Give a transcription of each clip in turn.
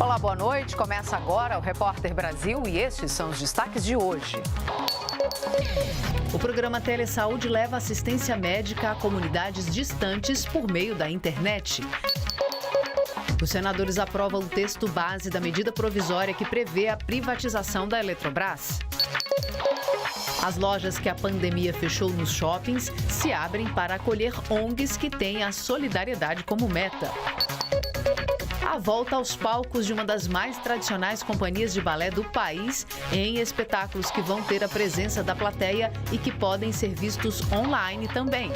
Olá, boa noite. Começa agora o Repórter Brasil e estes são os destaques de hoje. O programa Telesaúde leva assistência médica a comunidades distantes por meio da internet. Os senadores aprovam o texto base da medida provisória que prevê a privatização da Eletrobras. As lojas que a pandemia fechou nos shoppings se abrem para acolher ONGs que têm a solidariedade como meta. A volta aos palcos de uma das mais tradicionais companhias de balé do país, em espetáculos que vão ter a presença da plateia e que podem ser vistos online também.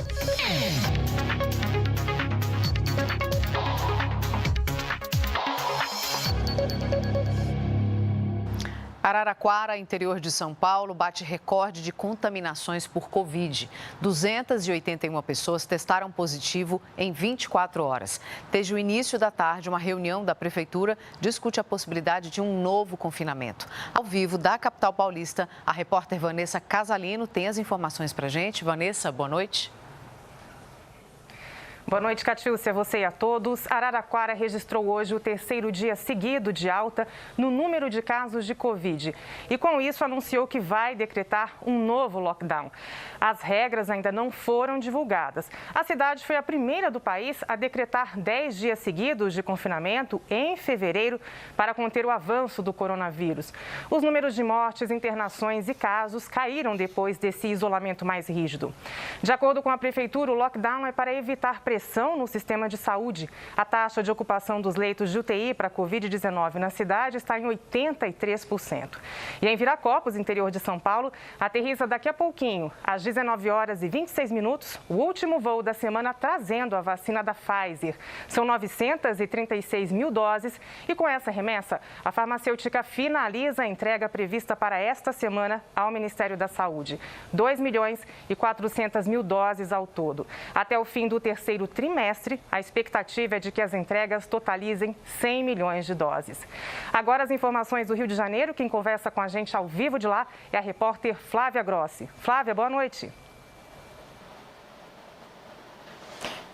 Araraquara, interior de São Paulo, bate recorde de contaminações por Covid. 281 pessoas testaram positivo em 24 horas. Desde o início da tarde, uma reunião da Prefeitura discute a possibilidade de um novo confinamento. Ao vivo, da capital paulista, a repórter Vanessa Casalino tem as informações para a gente. Vanessa, boa noite. Boa noite, Catiúcia, você e a todos. Araraquara registrou hoje o terceiro dia seguido de alta no número de casos de Covid. E com isso anunciou que vai decretar um novo lockdown. As regras ainda não foram divulgadas. A cidade foi a primeira do país a decretar 10 dias seguidos de confinamento em fevereiro para conter o avanço do coronavírus. Os números de mortes, internações e casos caíram depois desse isolamento mais rígido. De acordo com a Prefeitura, o lockdown é para evitar pressão no sistema de saúde. A taxa de ocupação dos leitos de UTI para a Covid-19 na cidade está em 83%. E em Viracopos, interior de São Paulo, aterriza daqui a pouquinho, às 19 horas e 26 minutos, o último voo da semana trazendo a vacina da Pfizer. São 936 mil doses e com essa remessa, a farmacêutica finaliza a entrega prevista para esta semana ao Ministério da Saúde. 2 milhões e 400 mil doses ao todo. Até o fim do terceiro trimestre, a expectativa é de que as entregas totalizem 100 milhões de doses. Agora as informações do Rio de Janeiro. Quem conversa com a gente ao vivo de lá é a repórter Flávia Grossi. Flávia, boa noite.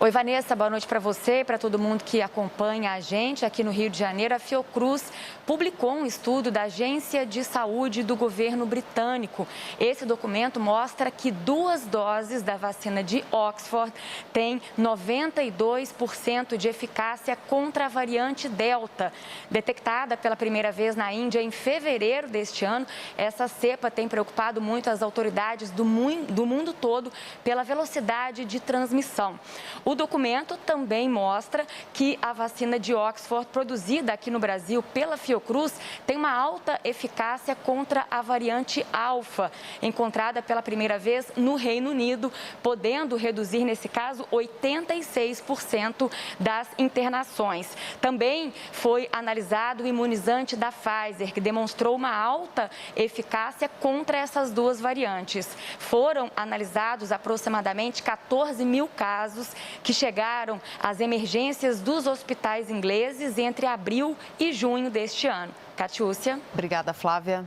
Oi, Vanessa, boa noite para você e para todo mundo que acompanha a gente aqui no Rio de Janeiro. A Fiocruz publicou um estudo da Agência de Saúde do governo britânico. Esse documento mostra que 2 doses da vacina de Oxford têm 92% de eficácia contra a variante Delta. Detectada pela primeira vez na Índia em fevereiro deste ano, essa cepa tem preocupado muito as autoridades do mundo todo pela velocidade de transmissão. O documento também mostra que a vacina de Oxford, produzida aqui no Brasil pela Fiocruz, tem uma alta eficácia contra a variante Alfa, encontrada pela primeira vez no Reino Unido, podendo reduzir, nesse caso, 86% das internações. Também foi analisado o imunizante da Pfizer, que demonstrou uma alta eficácia contra essas duas variantes. Foram analisados aproximadamente 14 mil casos que chegaram às emergências dos hospitais ingleses entre abril e junho deste ano. Catiúcia. Obrigada, Flávia.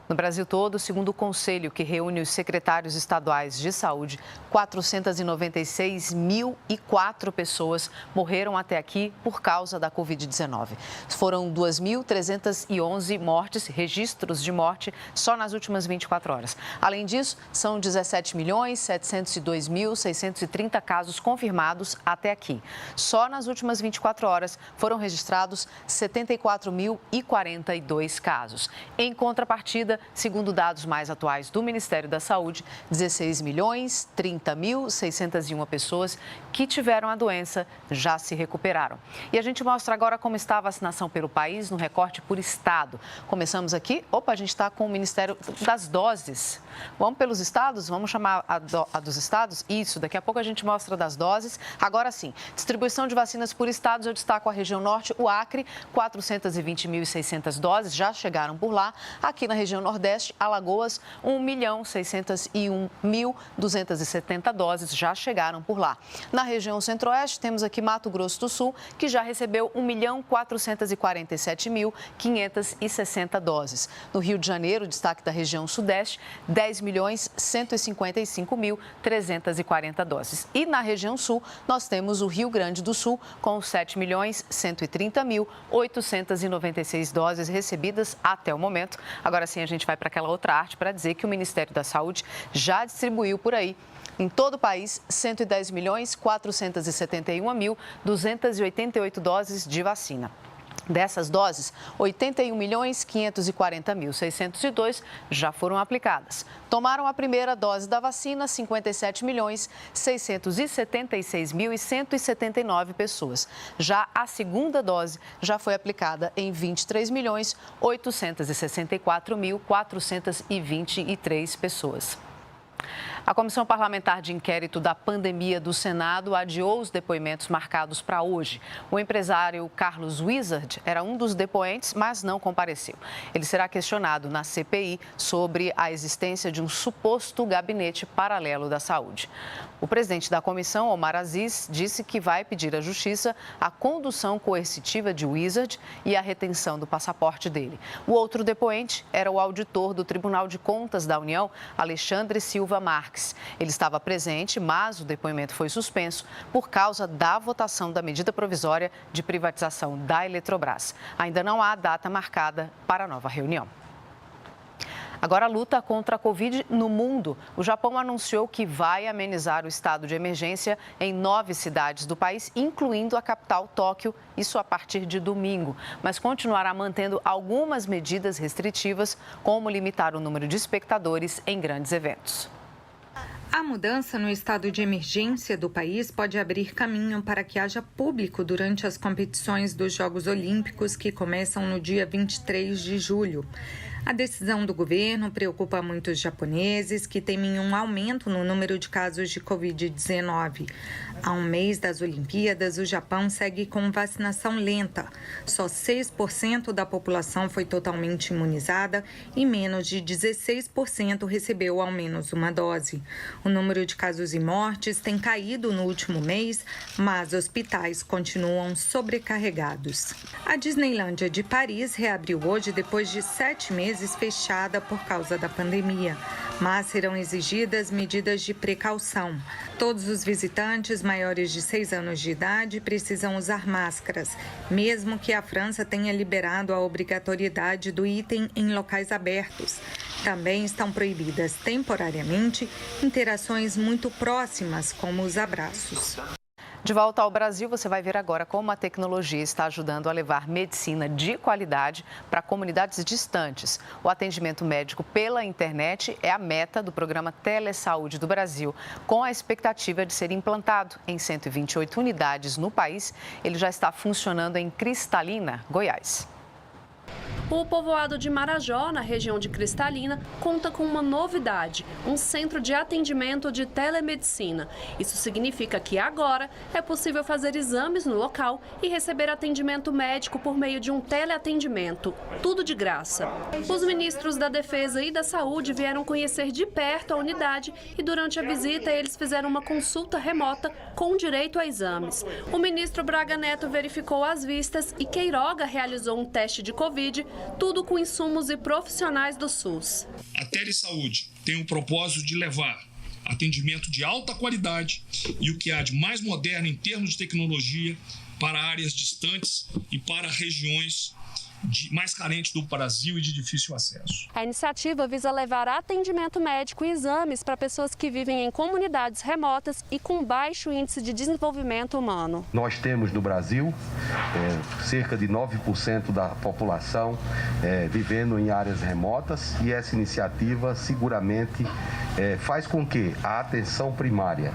No Brasil todo, segundo o Conselho, que reúne os secretários estaduais de saúde, 496.004 pessoas morreram até aqui por causa da Covid-19. Foram 2.311 mortes, registros de morte, só nas últimas 24 horas. Além disso, são 17.702.630 casos confirmados até aqui. Só nas últimas 24 horas foram registrados 74.042 casos. Em contrapartida, segundo dados mais atuais do Ministério da Saúde, 16.030.601 pessoas que tiveram a doença já se recuperaram. E a gente mostra agora como está a vacinação pelo país no recorte por estado. Começamos aqui, a gente está com o Ministério das Doses. Vamos pelos estados? Vamos chamar a dos estados? Isso, daqui a pouco a gente mostra das doses. Agora sim, distribuição de vacinas por estados, eu destaco a região norte, o Acre, 420.600 doses já chegaram por lá. Aqui na região Nordeste, Alagoas, 1.601.270 doses já chegaram por lá. Na região Centro-Oeste, temos aqui Mato Grosso do Sul, que já recebeu 1.447.560 doses. No Rio de Janeiro, destaque da região Sudeste, 10.155.340 doses. E na região Sul, nós temos o Rio Grande do Sul, com 7.130.896 doses recebidas até o momento. Agora sim, a gente vai para aquela outra arte para dizer que o Ministério da Saúde já distribuiu por aí, em todo o país, 110.471.288 doses de vacina. Dessas doses, 81.540.602 já foram aplicadas. Tomaram a primeira dose da vacina 57.676.179 pessoas. Já a segunda dose já foi aplicada em 23.864.423 pessoas. A Comissão Parlamentar de Inquérito da Pandemia do Senado adiou os depoimentos marcados para hoje. O empresário Carlos Wizard era um dos depoentes, mas não compareceu. Ele será questionado na CPI sobre a existência de um suposto gabinete paralelo da saúde. O presidente da comissão, Omar Aziz, disse que vai pedir à Justiça a condução coercitiva de Wizard e a retenção do passaporte dele. O outro depoente era o auditor do Tribunal de Contas da União, Alexandre Silva Marques. Ele estava presente, mas o depoimento foi suspenso por causa da votação da medida provisória de privatização da Eletrobras. Ainda não há data marcada para a nova reunião. Agora, a luta contra a Covid no mundo. O Japão anunciou que vai amenizar o estado de emergência em 9 cidades do país, incluindo a capital, Tóquio, isso a partir de domingo. Mas continuará mantendo algumas medidas restritivas, como limitar o número de espectadores em grandes eventos. A mudança no estado de emergência do país pode abrir caminho para que haja público durante as competições dos Jogos Olímpicos, que começam no dia 23 de julho. A decisão do governo preocupa muitos japoneses que temem um aumento no número de casos de Covid-19. Há um mês das Olimpíadas, o Japão segue com vacinação lenta. Só 6% da população foi totalmente imunizada e menos de 16% recebeu ao menos uma dose. O número de casos e mortes tem caído no último mês, mas hospitais continuam sobrecarregados. A Disneylândia de Paris reabriu hoje depois de 7 meses fechada por causa da pandemia, mas serão exigidas medidas de precaução. Todos os visitantes maiores de 6 anos de idade precisam usar máscaras, mesmo que a França tenha liberado a obrigatoriedade do item em locais abertos. Também estão proibidas temporariamente interações muito próximas, como os abraços. De volta ao Brasil, você vai ver agora como a tecnologia está ajudando a levar medicina de qualidade para comunidades distantes. O atendimento médico pela internet é a meta do programa Telesaúde do Brasil. Com a expectativa de ser implantado em 128 unidades no país, ele já está funcionando em Cristalina, Goiás. O povoado de Marajó, na região de Cristalina, conta com uma novidade, um centro de atendimento de telemedicina. Isso significa que agora é possível fazer exames no local e receber atendimento médico por meio de um teleatendimento, tudo de graça. Os ministros da Defesa e da Saúde vieram conhecer de perto a unidade e durante a visita eles fizeram uma consulta remota com direito a exames. O ministro Braga Neto verificou as vistas e Queiroga realizou um teste de Covid, tudo com insumos e profissionais do SUS. A Telesaúde tem o propósito de levar atendimento de alta qualidade e o que há de mais moderno em termos de tecnologia para áreas distantes e para regiões mais carentes do Brasil e de difícil acesso. A iniciativa visa levar atendimento médico e exames para pessoas que vivem em comunidades remotas e com baixo índice de desenvolvimento humano. Nós temos no Brasil cerca de 9% da população vivendo em áreas remotas e essa iniciativa seguramente faz com que a atenção primária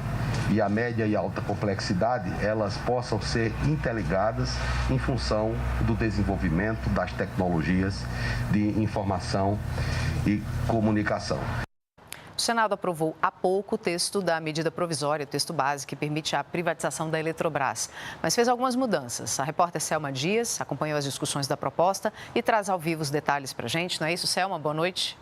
e a média e alta complexidade elas possam ser interligadas em função do desenvolvimento das tecnologias de informação e comunicação. O Senado aprovou há pouco o texto da medida provisória, o texto base, que permite a privatização da Eletrobras, mas fez algumas mudanças. A repórter Selma Dias acompanhou as discussões da proposta e traz ao vivo os detalhes para a gente. Não é isso, Selma? Boa noite.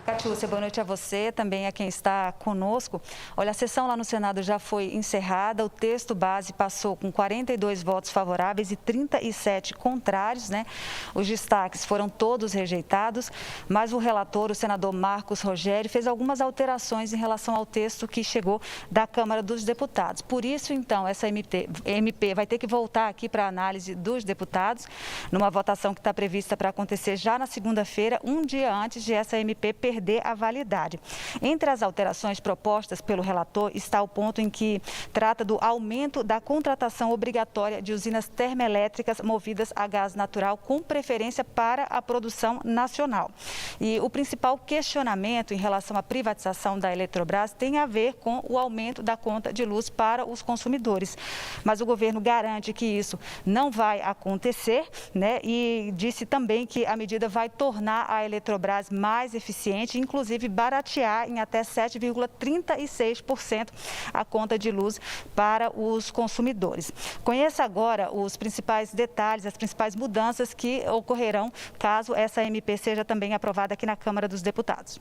Catiúcia, boa noite a você, também a quem está conosco. Olha, a sessão lá no Senado já foi encerrada, o texto base passou com 42 votos favoráveis e 37 contrários, né? Os destaques foram todos rejeitados, mas o relator, o senador Marcos Rogério, fez algumas alterações em relação ao texto que chegou da Câmara dos Deputados. Por isso, então, essa MP vai ter que voltar aqui para a análise dos deputados, numa votação que está prevista para acontecer já na segunda-feira, um dia antes de essa MP perder a validade. Entre as alterações propostas pelo relator está o ponto em que trata do aumento da contratação obrigatória de usinas termoelétricas movidas a gás natural com preferência para a produção nacional. E o principal questionamento em relação à privatização da Eletrobras tem a ver com o aumento da conta de luz para os consumidores. Mas o governo garante que isso não vai acontecer, né? E disse também que a medida vai tornar a Eletrobras mais eficiente, inclusive baratear em até 7,36% a conta de luz para os consumidores. Conheça agora os principais detalhes, as principais mudanças que ocorrerão caso essa MP seja também aprovada aqui na Câmara dos Deputados.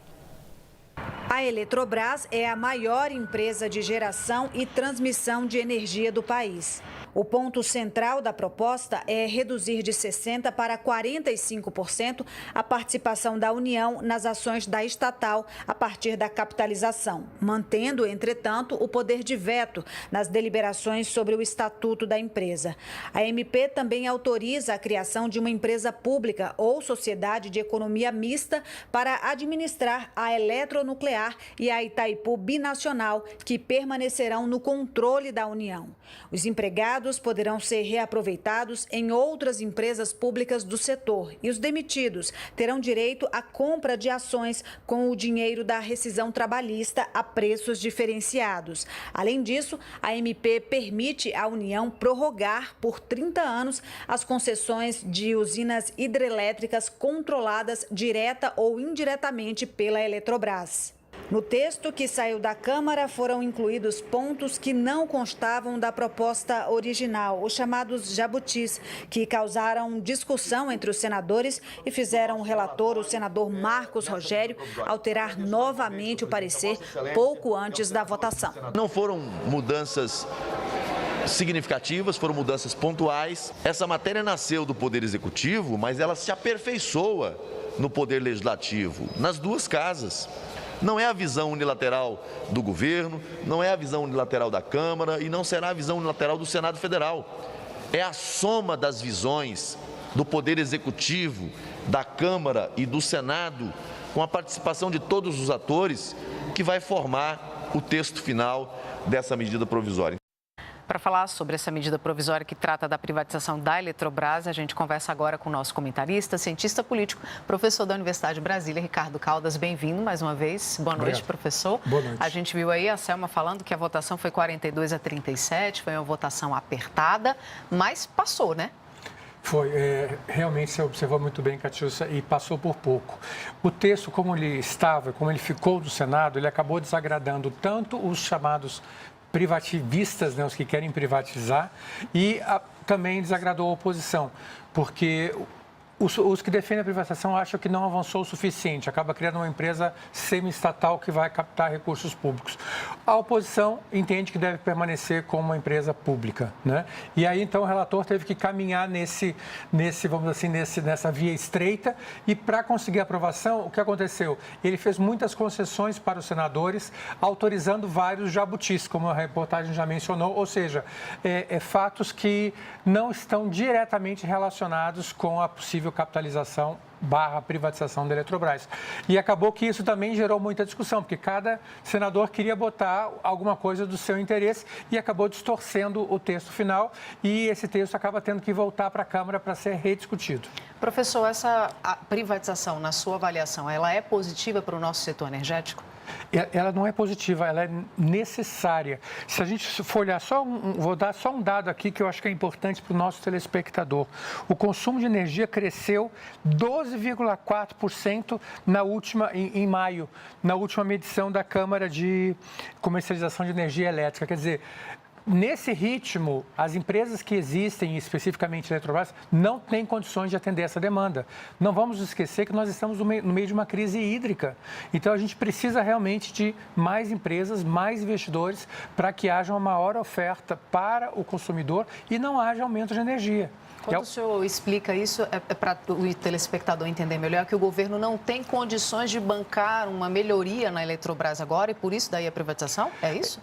A Eletrobras é a maior empresa de geração e transmissão de energia do país. O ponto central da proposta é reduzir de 60% para 45% a participação da União nas ações da estatal a partir da capitalização, mantendo, entretanto, o poder de veto nas deliberações sobre o estatuto da empresa. A MP também autoriza a criação de uma empresa pública ou sociedade de economia mista para administrar a Eletronuclear e a Itaipu Binacional, que permanecerão no controle da União. Os empregados poderão ser reaproveitados em outras empresas públicas do setor e os demitidos terão direito à compra de ações com o dinheiro da rescisão trabalhista a preços diferenciados. Além disso, a MP permite à União prorrogar por 30 anos as concessões de usinas hidrelétricas controladas direta ou indiretamente pela Eletrobras. No texto que saiu da Câmara foram incluídos pontos que não constavam da proposta original, os chamados jabutis, que causaram discussão entre os senadores e fizeram o relator, o senador Marcos Rogério, alterar novamente o parecer pouco antes da votação. Não foram mudanças significativas, foram mudanças pontuais. Essa matéria nasceu do Poder Executivo, mas ela se aperfeiçoa no Poder Legislativo, nas duas casas. Não é a visão unilateral do governo, não é a visão unilateral da Câmara e não será a visão unilateral do Senado Federal. É a soma das visões do Poder Executivo, da Câmara e do Senado, com a participação de todos os atores, que vai formar o texto final dessa medida provisória. Para falar sobre essa medida provisória que trata da privatização da Eletrobras, a gente conversa agora com o nosso comentarista, cientista político, professor da Universidade de Brasília, Ricardo Caldas. Bem-vindo mais uma vez. Boa noite, professor. Boa noite. A gente viu aí a Selma falando que a votação foi 42-37, foi uma votação apertada, mas passou, né? Foi, realmente você observou muito bem, Catiúcia, e passou por pouco. O texto, como ele estava, como ele ficou do Senado, ele acabou desagradando tanto os chamados privativistas, né, os que querem privatizar, e também desagradou a oposição, porque os que defendem a privatização acham que não avançou o suficiente, acaba criando uma empresa semi-estatal que vai captar recursos públicos. A oposição entende que deve permanecer como uma empresa pública, né? E aí, então, o relator teve que caminhar vamos dizer assim, nessa via estreita, e para conseguir aprovação, o que aconteceu? Ele fez muitas concessões para os senadores, autorizando vários jabutis, como a reportagem já mencionou, ou seja, fatos que não estão diretamente relacionados com a possível capitalização / privatização da Eletrobras. E acabou que isso também gerou muita discussão, porque cada senador queria botar alguma coisa do seu interesse e acabou distorcendo o texto final, e esse texto acaba tendo que voltar para a Câmara para ser rediscutido. Professor, essa privatização, na sua avaliação, ela é positiva para o nosso setor energético? ela não é positiva, ela é necessária. Se a gente for olhar, vou dar só um dado aqui que eu acho que é importante para o nosso telespectador. O consumo de energia cresceu 12,4% em maio, na última medição da Câmara de Comercialização de Energia Elétrica. Quer dizer, nesse ritmo, as empresas que existem, especificamente a Eletrobras, não têm condições de atender essa demanda. Não vamos esquecer que nós estamos no meio de uma crise hídrica. Então, a gente precisa realmente de mais empresas, mais investidores, para que haja uma maior oferta para o consumidor e não haja aumento de energia. Quando o senhor explica isso, é para o telespectador entender melhor que o governo não tem condições de bancar uma melhoria na Eletrobras agora e por isso daí a privatização? É isso?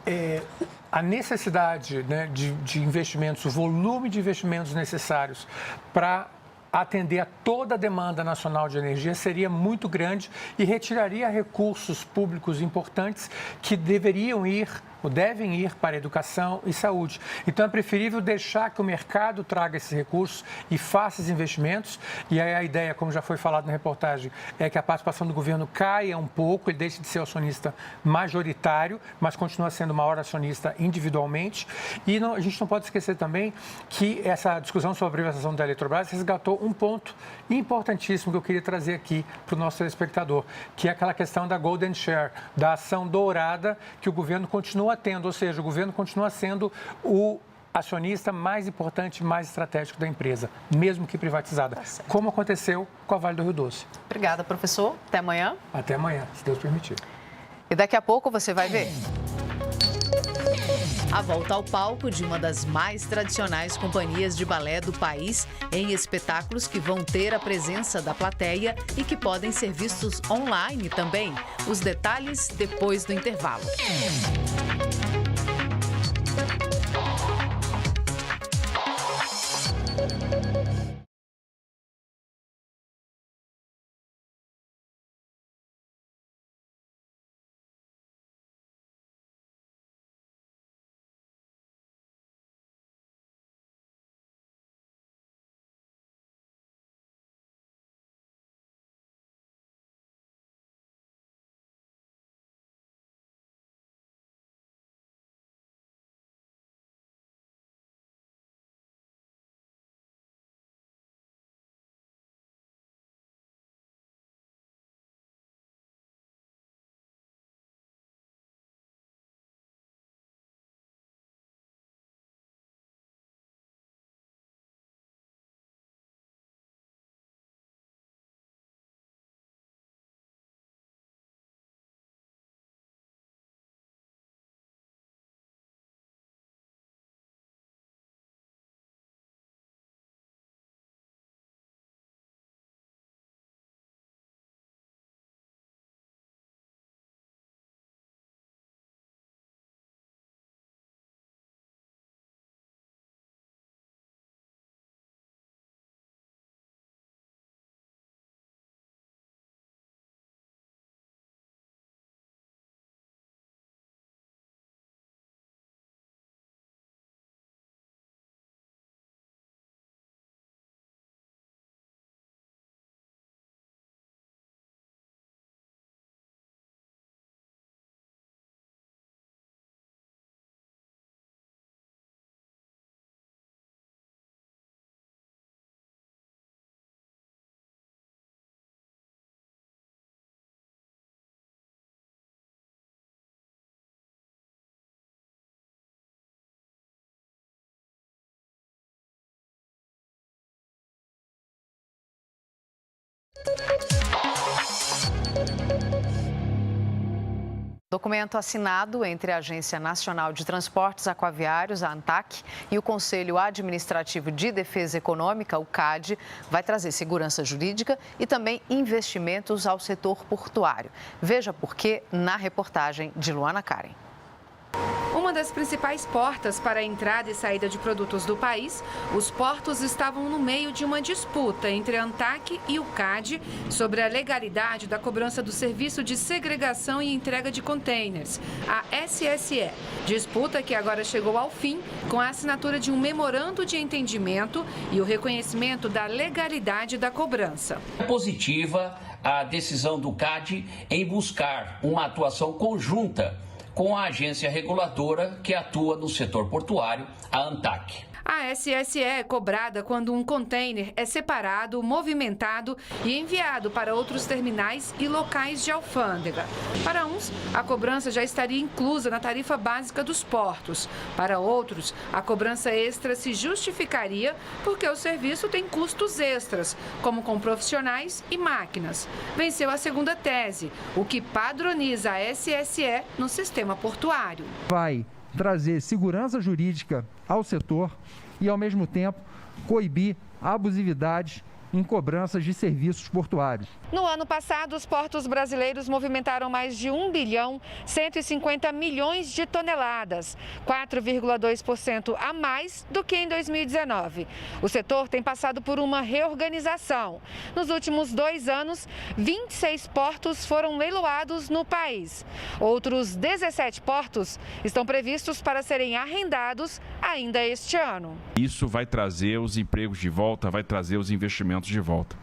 A necessidade, né, de investimentos, o volume de investimentos necessários para atender a toda a demanda nacional de energia seria muito grande e retiraria recursos públicos importantes que deveriam ir ou devem ir para educação e saúde. Então, é preferível deixar que o mercado traga esses recursos e faça esses investimentos. E aí a ideia, como já foi falado na reportagem, é que a participação do governo caia um pouco, ele deixe de ser o acionista majoritário, mas continua sendo o maior acionista individualmente. E a gente não pode esquecer também que essa discussão sobre a privatização da Eletrobras resgatou um ponto importantíssimo que eu queria trazer aqui para o nosso telespectador, que é aquela questão da Golden Share, da ação dourada que o governo continua tendo, ou seja, o governo continua sendo o acionista mais importante, mais estratégico da empresa, mesmo que privatizada, como aconteceu com a Vale do Rio Doce. Obrigada, professor. Até amanhã. Até amanhã, se Deus permitir. E daqui a pouco você vai ver a volta ao palco de uma das mais tradicionais companhias de balé do país em espetáculos que vão ter a presença da plateia e que podem ser vistos online também. Os detalhes depois do intervalo. Documento assinado entre a Agência Nacional de Transportes Aquaviários, a ANTAQ, e o Conselho Administrativo de Defesa Econômica, o CAD, vai trazer segurança jurídica e também investimentos ao setor portuário. Veja por quê na reportagem de Luana Karen. Uma uma das principais portas para a entrada e saída de produtos do país, os portos estavam no meio de uma disputa entre a ANTAQ e o CAD sobre a legalidade da cobrança do Serviço de Segregação e Entrega de Containers, a SSE. Disputa que agora chegou ao fim com a assinatura de um memorando de entendimento e o reconhecimento da legalidade da cobrança. É positiva a decisão do CAD em buscar uma atuação conjunta com a agência reguladora que atua no setor portuário, a ANTAQ. A SSE é cobrada quando um container é separado, movimentado e enviado para outros terminais e locais de alfândega. Para uns, a cobrança já estaria inclusa na tarifa básica dos portos. Para outros, a cobrança extra se justificaria porque o serviço tem custos extras, como com profissionais e máquinas. Venceu a segunda tese, o que padroniza a SSE no sistema portuário. Vai trazer segurança jurídica ao setor e, ao mesmo tempo, coibir abusividades em cobranças de serviços portuários. No ano passado, os portos brasileiros movimentaram mais de 1 bilhão 150 milhões de toneladas, 4,2% a mais do que em 2019. O setor tem passado por uma reorganização. Nos últimos 2 anos, 26 portos foram leiloados no país. Outros 17 portos estão previstos para serem arrendados ainda este ano. Isso vai trazer os empregos de volta, vai trazer os investimentos de volta.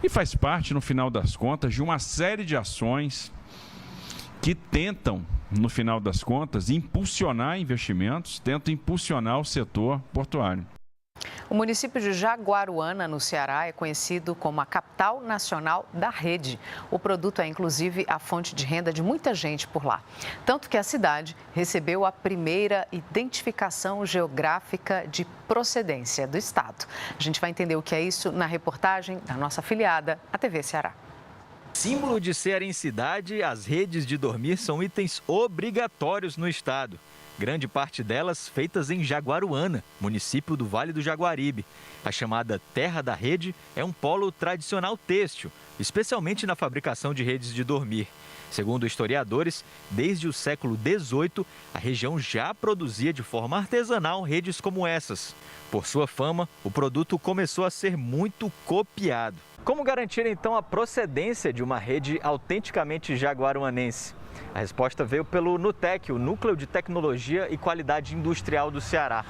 E faz parte, no final das contas, de uma série de ações que tentam, no final das contas, impulsionar investimentos, tentam impulsionar o setor portuário. O município de Jaguaruana, no Ceará, é conhecido como a capital nacional da rede. O produto é, inclusive, a fonte de renda de muita gente por lá. Tanto que a cidade recebeu a primeira identificação geográfica de procedência do estado. A gente vai entender o que é isso na reportagem da nossa afiliada, a TV Ceará. Símbolo de cearensidade, as redes de dormir são itens obrigatórios no estado. Grande parte delas feitas em Jaguaruana, município do Vale do Jaguaribe. A chamada Terra da Rede é um polo tradicional têxtil, especialmente na fabricação de redes de dormir. Segundo historiadores, desde o século XVIII, a região já produzia de forma artesanal redes como essas. Por sua fama, o produto começou a ser muito copiado. Como garantir então a procedência de uma rede autenticamente jaguaruanense? A resposta veio pelo NUTEC, o Núcleo de Tecnologia e Qualidade Industrial do Ceará.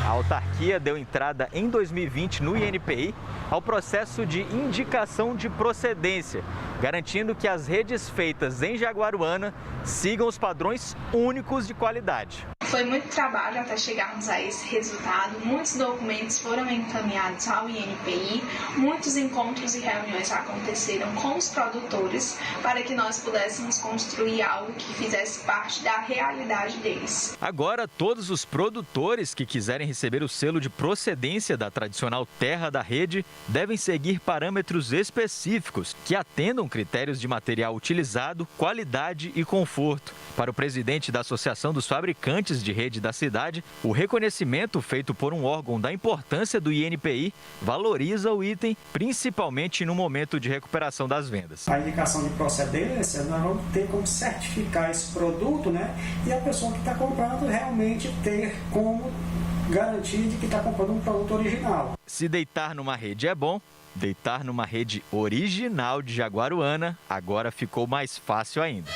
A autarquia deu entrada em 2020 no INPI ao processo de indicação de procedência, garantindo que as redes feitas em Jaguaruana sigam os padrões únicos de qualidade. Foi muito trabalho até chegarmos a esse resultado. Muitos documentos foram encaminhados ao INPI, muitos encontros e reuniões aconteceram com os produtores para que nós pudéssemos construir algo que fizesse parte da realidade deles. Agora, todos os produtores que quiserem receber o selo de procedência da tradicional Terra da Rede devem seguir parâmetros específicos que atendam critérios de material utilizado, qualidade e conforto. Para o presidente da Associação dos Fabricantes de Rede da cidade, o reconhecimento feito por um órgão da importância do INPI valoriza o item, principalmente no momento de recuperação das vendas. A indicação de procedência, nós vamos ter como certificar esse produto, né? E a pessoa que está comprando realmente ter como garantir de que está comprando um produto original. Se deitar numa rede é bom, deitar numa rede original de Jaguaruana agora ficou mais fácil ainda.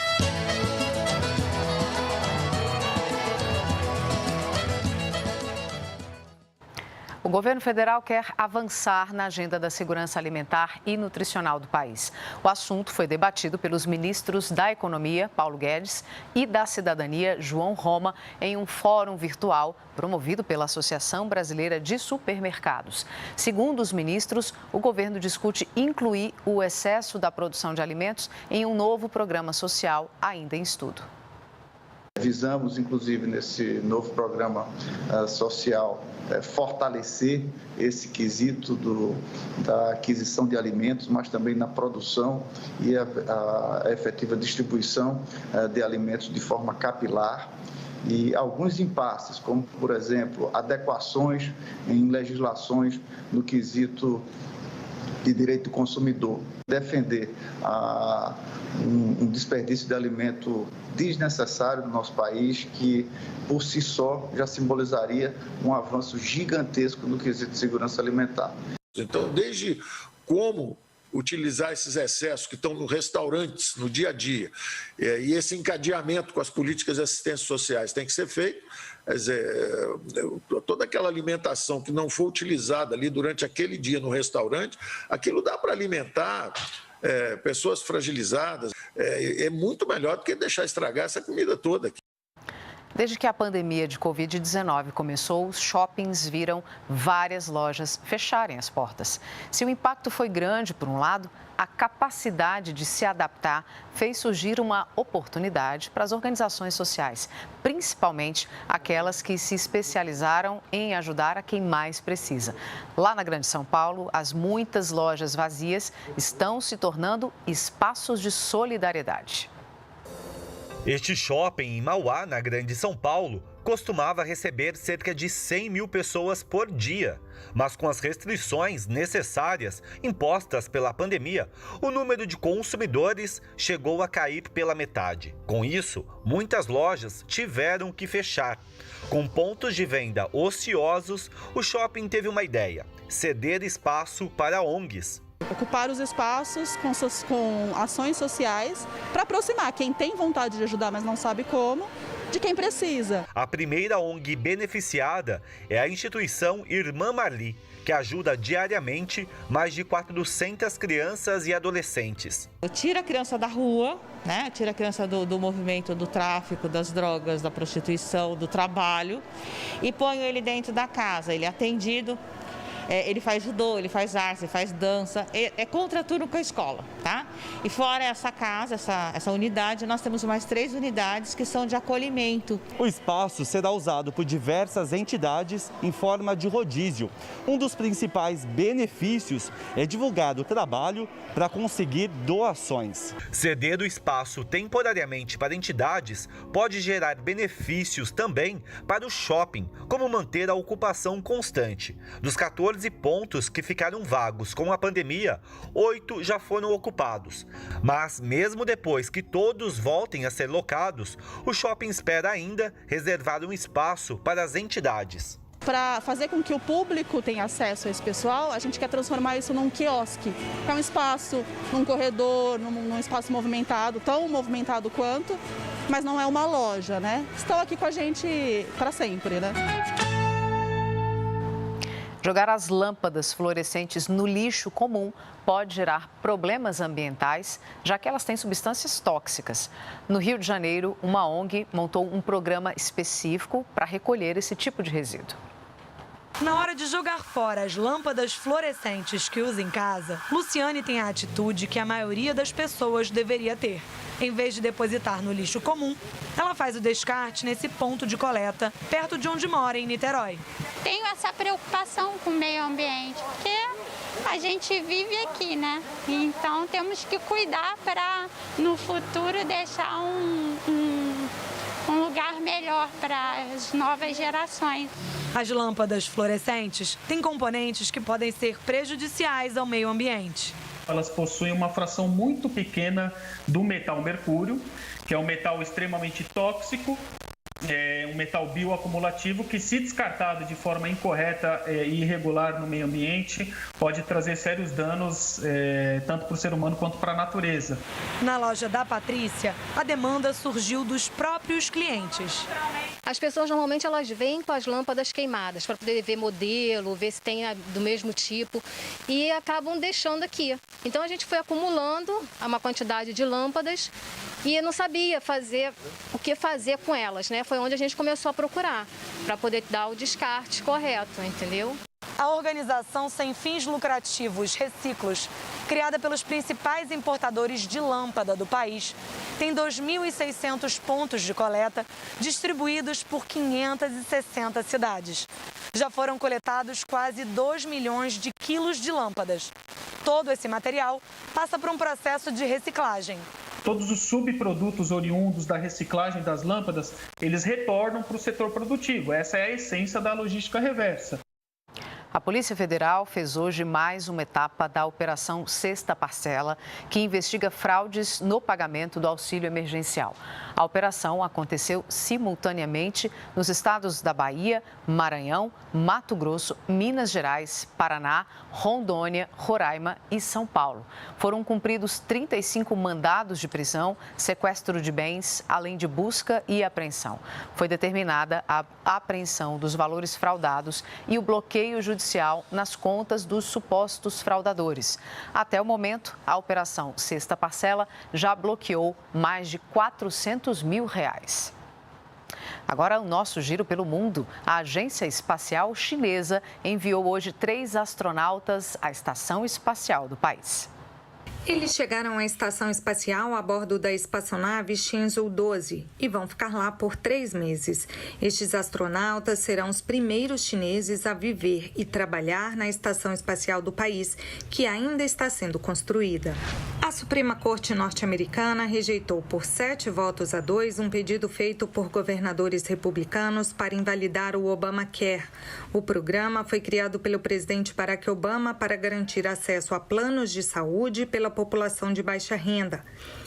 O governo federal quer avançar na agenda da segurança alimentar e nutricional do país. O assunto foi debatido pelos ministros da Economia, Paulo Guedes, e da Cidadania, João Roma, em um fórum virtual promovido pela Associação Brasileira de Supermercados. Segundo os ministros, o governo discute incluir o excesso da produção de alimentos em um novo programa social ainda em estudo. Visamos, inclusive, nesse novo programa social, fortalecer esse quesito da aquisição de alimentos, mas também na produção e a efetiva distribuição de alimentos de forma capilar. E alguns impasses, como, por exemplo, adequações em legislações no quesito de direito do consumidor, defender um desperdício de alimento desnecessário no nosso país, que por si só já simbolizaria um avanço gigantesco no quesito de segurança alimentar. Então, desde como utilizar esses excessos que estão nos restaurantes, no dia a dia, e esse encadeamento com as políticas de assistência sociais tem que ser feito. Quer dizer, toda aquela alimentação que não for utilizada ali durante aquele dia no restaurante, aquilo dá para alimentar pessoas fragilizadas. É muito melhor do que deixar estragar essa comida toda aqui. Desde que a pandemia de Covid-19 começou, os shoppings viram várias lojas fecharem as portas. Se o impacto foi grande, por um lado, a capacidade de se adaptar fez surgir uma oportunidade para as organizações sociais, principalmente aquelas que se especializaram em ajudar a quem mais precisa. Lá na Grande São Paulo, as muitas lojas vazias estão se tornando espaços de solidariedade. Este shopping em Mauá, na Grande São Paulo, costumava receber cerca de 100 mil pessoas por dia. Mas com as restrições necessárias impostas pela pandemia, o número de consumidores chegou a cair pela metade. Com isso, muitas lojas tiveram que fechar. Com pontos de venda ociosos, o shopping teve uma ideia: ceder espaço para ONGs. Ocupar os espaços com ações sociais para aproximar quem tem vontade de ajudar, mas não sabe como, de quem precisa. A primeira ONG beneficiada é a instituição Irmã Marli, que ajuda diariamente mais de 400 crianças e adolescentes. Tira a criança da rua, né? Tira a criança do movimento do tráfico, das drogas, da prostituição, do trabalho e põe ele dentro da casa. Ele é atendido. Ele faz judô, ele faz arte, ele faz dança, é contraturno com a escola, tá? E fora essa casa, essa unidade, nós temos mais 3 unidades que são de acolhimento. O espaço será usado por diversas entidades em forma de rodízio. Um dos principais benefícios é divulgar o trabalho para conseguir doações. Ceder o espaço temporariamente para entidades pode gerar benefícios também para o shopping, como manter a ocupação constante. Dos 14 pontos que ficaram vagos com a pandemia, 8 já foram ocupados. Mas mesmo depois que todos voltem a ser locados, o shopping espera ainda reservar um espaço para as entidades. Para fazer com que o público tenha acesso a esse pessoal, a gente quer transformar isso num quiosque, que é um espaço, num corredor, num espaço movimentado, tão movimentado quanto, mas não é uma loja, né? Estão aqui com a gente para sempre, né? Jogar as lâmpadas fluorescentes no lixo comum pode gerar problemas ambientais, já que elas têm substâncias tóxicas. No Rio de Janeiro, uma ONG montou um programa específico para recolher esse tipo de resíduo. Na hora de jogar fora as lâmpadas fluorescentes que usa em casa, Luciane tem a atitude que a maioria das pessoas deveria ter. Em vez de depositar no lixo comum, ela faz o descarte nesse ponto de coleta, perto de onde mora, em Niterói. Tenho essa preocupação com o meio ambiente, porque a gente vive aqui, né? Então temos que cuidar para, no futuro, deixar um lugar melhor para as novas gerações. As lâmpadas fluorescentes têm componentes que podem ser prejudiciais ao meio ambiente. Elas possuem uma fração muito pequena do metal mercúrio, que é um metal extremamente tóxico, um metal bioacumulativo que, se descartado de forma incorreta e irregular no meio ambiente, pode trazer sérios danos tanto para o ser humano quanto para a natureza. Na loja da Patrícia, a demanda surgiu dos próprios clientes. As pessoas normalmente elas vêm com as lâmpadas queimadas para poder ver modelo, ver se tem do mesmo tipo e acabam deixando aqui. Então a gente foi acumulando uma quantidade de lâmpadas e não sabia o que fazer com elas, né? Foi onde a gente começou a procurar para poder dar o descarte correto, entendeu? A organização sem fins lucrativos Reciclos, criada pelos principais importadores de lâmpada do país, tem 2.600 pontos de coleta distribuídos por 560 cidades. Já foram coletados quase 2 milhões de quilos de lâmpadas. Todo esse material passa por um processo de reciclagem. Todos os subprodutos oriundos da reciclagem das lâmpadas, eles retornam para o setor produtivo. Essa é a essência da logística reversa. A Polícia Federal fez hoje mais uma etapa da Operação Sexta Parcela, que investiga fraudes no pagamento do auxílio emergencial. A operação aconteceu simultaneamente nos estados da Bahia, Maranhão, Mato Grosso, Minas Gerais, Paraná, Rondônia, Roraima e São Paulo. Foram cumpridos 35 mandados de prisão, sequestro de bens, além de busca e apreensão. Foi determinada a apreensão dos valores fraudados e o bloqueio judicial nas contas dos supostos fraudadores. Até o momento, a Operação Sexta Parcela já bloqueou mais de R$400 mil. Agora, o nosso giro pelo mundo. A Agência Espacial Chinesa enviou hoje 3 astronautas à Estação Espacial do país. Eles chegaram à estação espacial a bordo da espaçonave Shenzhou 12 e vão ficar lá por 3 meses. Estes astronautas serão os primeiros chineses a viver e trabalhar na estação espacial do país, que ainda está sendo construída. A Suprema Corte norte-americana rejeitou por 7-2 um pedido feito por governadores republicanos para invalidar o Obamacare. O programa foi criado pelo presidente Barack Obama para garantir acesso a planos de saúde pela população de baixa renda.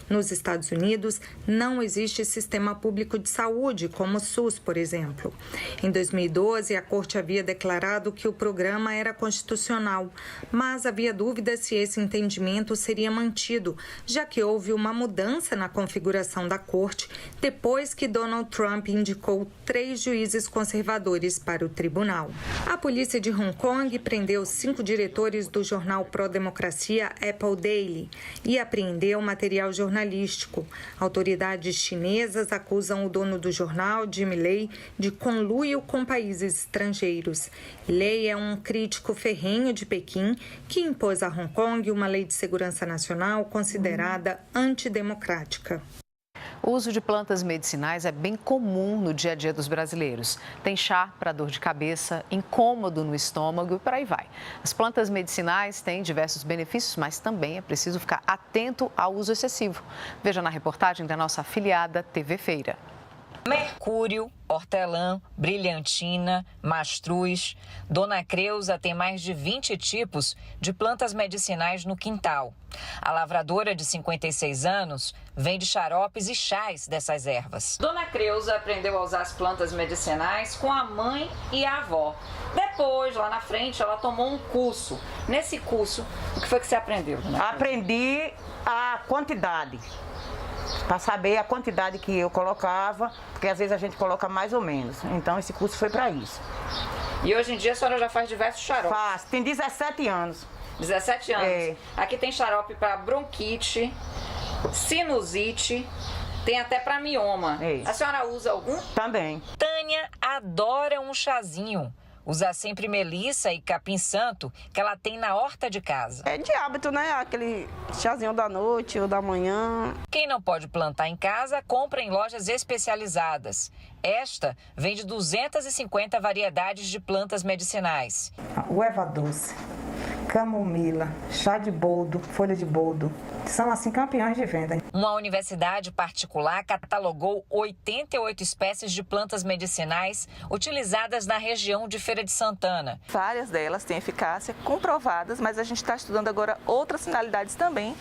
Nos Estados Unidos, não existe sistema público de saúde, como o SUS, por exemplo. Em 2012, a Corte havia declarado que o programa era constitucional, mas havia dúvida se esse entendimento seria mantido, já que houve uma mudança na configuração da Corte depois que Donald Trump indicou 3 juízes conservadores para o tribunal. A polícia de Hong Kong prendeu 5 diretores do jornal pró-democracia Apple Daily e apreendeu material jornalístico. Autoridades chinesas acusam o dono do jornal, Jimmy Lai, de conluio com países estrangeiros. Lai é um crítico ferrenho de Pequim que impôs a Hong Kong uma lei de segurança nacional considerada antidemocrática. O uso de plantas medicinais é bem comum no dia a dia dos brasileiros. Tem chá para dor de cabeça, incômodo no estômago e por aí vai. As plantas medicinais têm diversos benefícios, mas também é preciso ficar atento ao uso excessivo. Veja na reportagem da nossa afiliada TV Feira. Mercúrio, hortelã, brilhantina, mastruz. Dona Creuza tem mais de 20 tipos de plantas medicinais no quintal. A lavradora de 56 anos vende xaropes e chás dessas ervas. Dona Creuza aprendeu a usar as plantas medicinais com a mãe e a avó. Depois, lá na frente, ela tomou um curso. Nesse curso, o que foi que você aprendeu, Dona Creuza? Aprendi a quantidade. Para saber a quantidade que eu colocava, porque às vezes a gente coloca mais ou menos. Então, esse curso foi para isso. E hoje em dia a senhora já faz diversos xaropes? Faço, tem 17 anos. 17 anos? É. Aqui tem xarope para bronquite, sinusite, tem até para mioma. É. A senhora usa algum? Também. Tânia adora um chazinho. Usa sempre melissa e capim-santo que ela tem na horta de casa. É de hábito, né? Aquele chazinho da noite ou da manhã. Quem não pode plantar em casa, compra em lojas especializadas. Esta vende 250 variedades de plantas medicinais. O erva doce, camomila, chá de boldo, folha de boldo, são assim campeões de venda. Uma universidade particular catalogou 88 espécies de plantas medicinais utilizadas na região de Feira de Santana. Várias delas têm eficácia comprovadas, mas a gente está estudando agora outras finalidades também,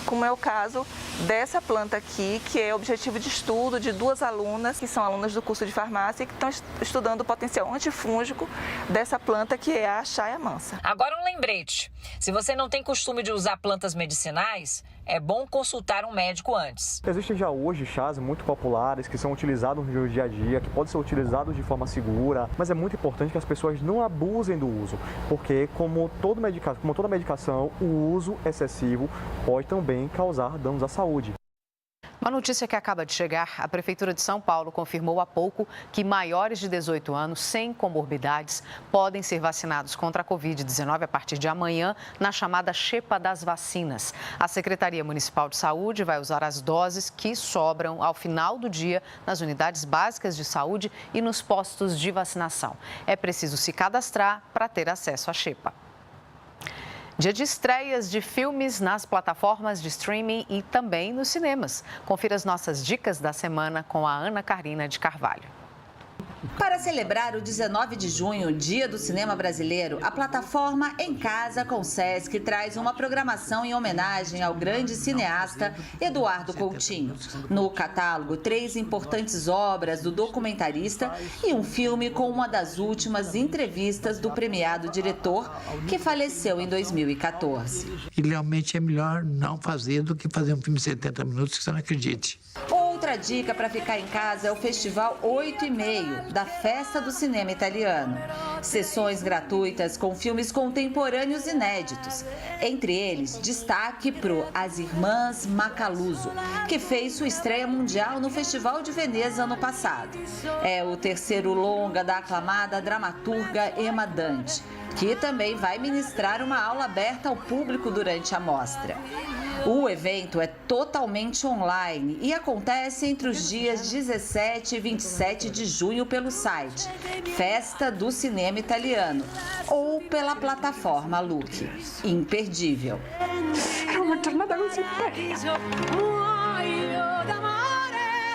como é o caso dessa planta aqui, que é objetivo de estudo de 2 alunas, que são alunas do curso de farmácia, e que estão estudando o potencial antifúngico dessa planta, que é a Achaia mansa. Agora um lembrete, se você não tem costume de usar plantas medicinais, é bom consultar um médico antes. Existem já hoje chás muito populares que são utilizados no dia a dia, que podem ser utilizados de forma segura, mas é muito importante que as pessoas não abusem do uso, porque como toda medicação, o uso excessivo pode também causar danos à saúde. Uma notícia que acaba de chegar, a Prefeitura de São Paulo confirmou há pouco que maiores de 18 anos sem comorbidades podem ser vacinados contra a Covid-19 a partir de amanhã na chamada Xepa das Vacinas. A Secretaria Municipal de Saúde vai usar as doses que sobram ao final do dia nas unidades básicas de saúde e nos postos de vacinação. É preciso se cadastrar para ter acesso à Xepa. Dia de estreias de filmes nas plataformas de streaming e também nos cinemas. Confira as nossas dicas da semana com a Ana Carina de Carvalho. Para celebrar o 19 de junho, Dia do Cinema Brasileiro, a plataforma Em Casa com Sesc traz uma programação em homenagem ao grande cineasta Eduardo Coutinho. No catálogo, 3 importantes obras do documentarista e um filme com uma das últimas entrevistas do premiado diretor, que faleceu em 2014. E realmente é melhor não fazer do que fazer um filme de 70 minutos que você não acredite. Outra dica para ficar em casa é o Festival 8,5 da Festa do Cinema Italiano. Sessões gratuitas com filmes contemporâneos inéditos. Entre eles, destaque pro As Irmãs Macaluso, que fez sua estreia mundial no Festival de Veneza ano passado. É o terceiro longa da aclamada dramaturga Emma Dante, que também vai ministrar uma aula aberta ao público durante a mostra. O evento é totalmente online e acontece entre os dias 17 e 27 de junho pelo site Festa do Cinema Italiano ou pela plataforma Look. Imperdível.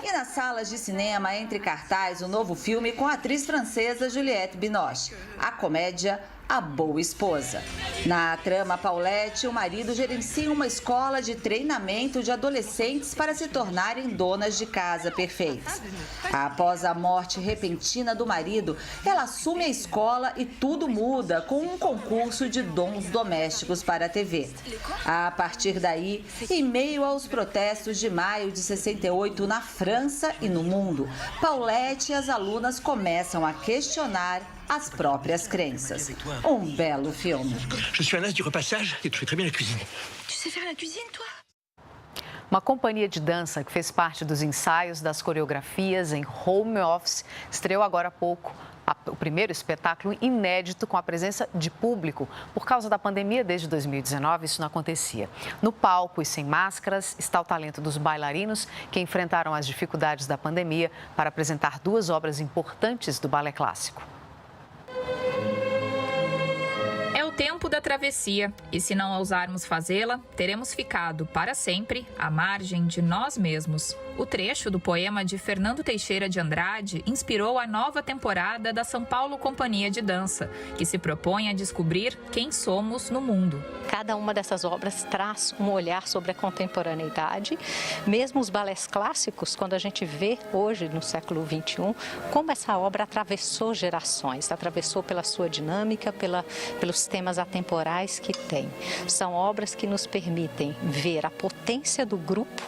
E nas salas de cinema entra em cartaz o novo filme com a atriz francesa Juliette Binoche, a comédia A Boa Esposa. Na trama, Paulette, o marido gerencia uma escola de treinamento de adolescentes para se tornarem donas de casa perfeitas. Após a morte repentina do marido, ela assume a escola e tudo muda com um concurso de dons domésticos para a TV. A partir daí, em meio aos protestos de maio de 68 na França e no mundo, Paulette e as alunas começam a questionar as próprias crenças. Um belo filme. Je suis un as du repassage et tu fais très bien la cuisine. Tu sais faire la cuisine, toi? Uma companhia de dança que fez parte dos ensaios das coreografias em home office estreou agora há pouco o primeiro espetáculo inédito com a presença de público. Por causa da pandemia, desde 2019, isso não acontecia. No palco e sem máscaras está o talento dos bailarinos que enfrentaram as dificuldades da pandemia para apresentar 2 obras importantes do balé clássico. É o tempo da travessia, e se não ousarmos fazê-la, teremos ficado para sempre à margem de nós mesmos. O trecho do poema de Fernando Teixeira de Andrade inspirou a nova temporada da São Paulo Companhia de Dança, que se propõe a descobrir quem somos no mundo. Cada uma dessas obras traz um olhar sobre a contemporaneidade, mesmo os balés clássicos, quando a gente vê hoje, no século XXI, como essa obra atravessou gerações, atravessou pela sua dinâmica, pelos temas atemporais que tem. São obras que nos permitem ver a potência do grupo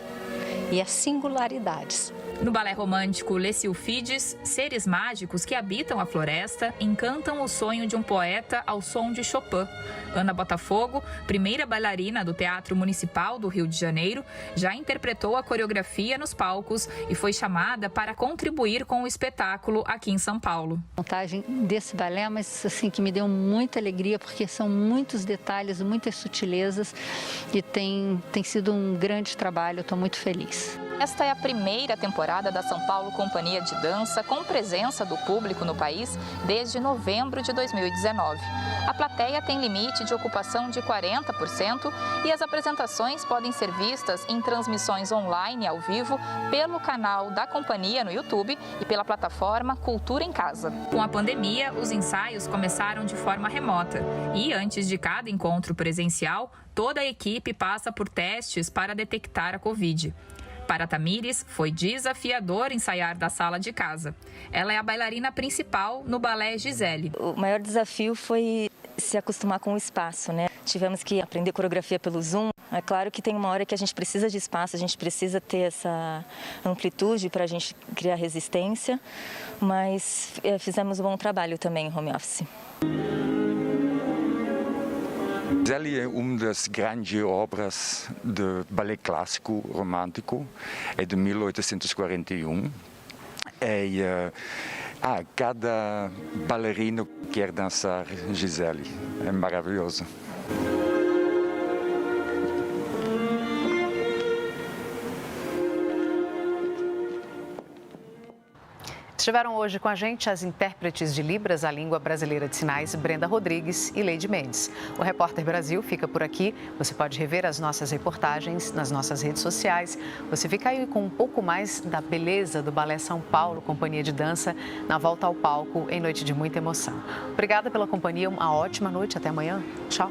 e as singularidades. No balé romântico Lecilfides, seres mágicos que habitam a floresta encantam o sonho de um poeta ao som de Chopin. Ana Botafogo, primeira bailarina do Teatro Municipal do Rio de Janeiro, já interpretou a coreografia nos palcos e foi chamada para contribuir com o espetáculo aqui em São Paulo. A montagem desse balé, mas assim, que me deu muita alegria, porque são muitos detalhes, muitas sutilezas e tem sido um grande trabalho, eu estou muito feliz. Esta é a primeira temporada da São Paulo Companhia de Dança com presença do público no país desde novembro de 2019. A plateia tem limite de ocupação de 40% e as apresentações podem ser vistas em transmissões online ao vivo pelo canal da companhia no YouTube e pela plataforma Cultura em Casa. Com a pandemia, os ensaios começaram de forma remota e, antes de cada encontro presencial, toda a equipe passa por testes para detectar a Covid. Para Tamires, foi desafiador ensaiar da sala de casa. Ela é a bailarina principal no balé Gisele. O maior desafio foi se acostumar com o espaço, né? Tivemos que aprender coreografia pelo Zoom. É claro que tem uma hora que a gente precisa de espaço, a gente precisa ter essa amplitude para a gente criar resistência, mas fizemos um bom trabalho também em home office. Gisele é uma das grandes obras do balé clássico romântico, é de 1841. Cada bailarino quer dançar Gisele, é maravilhoso. Estiveram hoje com a gente as intérpretes de Libras, a língua brasileira de sinais, Brenda Rodrigues e Leide Mendes. O Repórter Brasil fica por aqui. Você pode rever as nossas reportagens nas nossas redes sociais. Você fica aí com um pouco mais da beleza do Balé São Paulo, companhia de dança, na volta ao palco em noite de muita emoção. Obrigada pela companhia, uma ótima noite. Até amanhã. Tchau.